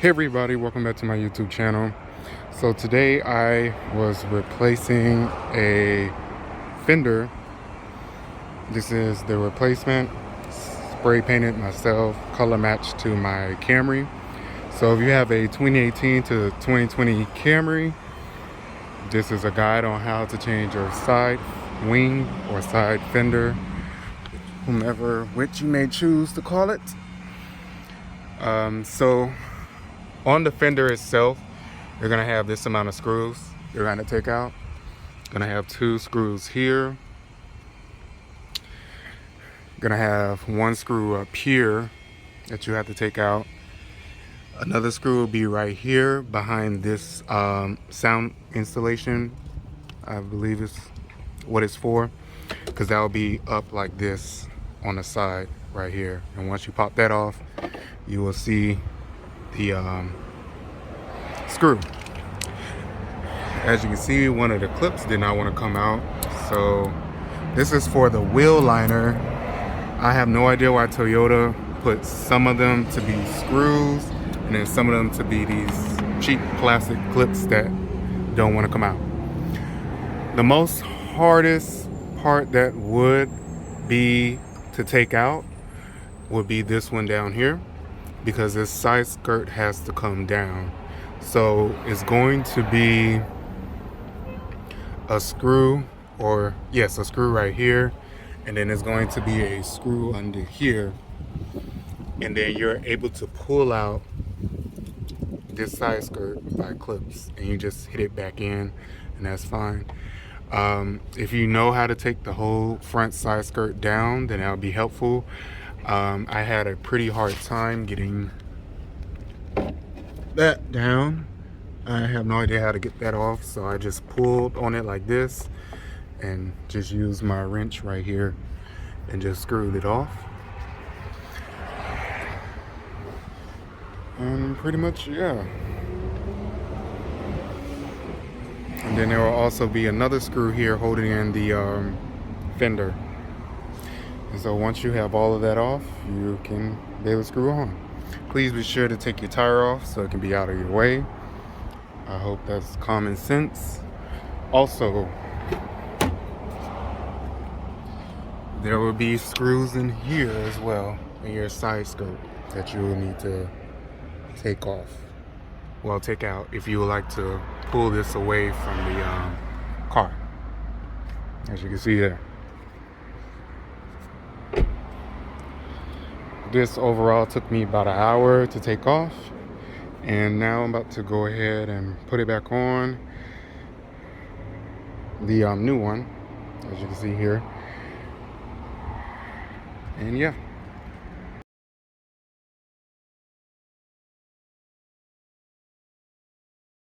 Hey everybody, welcome back to my YouTube channel. So today I was replacing a fender. This is the replacement, spray painted myself, color matched to my Camry. So if you have a 2018 to 2020 Camry, this is a guide on how to change your side wing or side fender, which you may choose to call it. So on the fender itself, you're gonna have this amount of screws you're gonna take out. Gonna have 2 screws here. Gonna have 1 screw up here that you have to take out. Another screw will be right here behind this sound installation. I believe is what it's for, because that will be up like this on the side right here. And once you pop that off, you will see the screw. As you can see, one of the clips did not want to come out, so this is for the wheel liner. I have no idea why Toyota put some of them to be screws and then some of them to be these cheap plastic clips that don't want to come out. The most hardest part that would be to take out would be this one down here, because this side skirt has to come down. So it's going to be a screw, or yes, a screw right here, and then there's going to be a screw under here, and then you're able to pull out this side skirt by clips, and you just hit it back in, and that's fine. If you know how to take the whole front side skirt down, then that'll be helpful. I had a pretty hard time getting that down. I have no idea how to get that off, so I just pulled on it like this and just used my wrench right here and just screwed it off. And pretty much, yeah. And then there will also be another screw here holding in the fender. And so once you have all of that off, you can be able to screw on. Please be sure to take your tire off so it can be out of your way. I hope that's common sense. Also, there will be screws in here as well, in your side skirt, that you will need to take off. Well, take out if you would like to pull this away from the car, as you can see there. This overall took me about an hour to take off, and now I'm about to go ahead and put it back on, the new one, as you can see here. And yeah.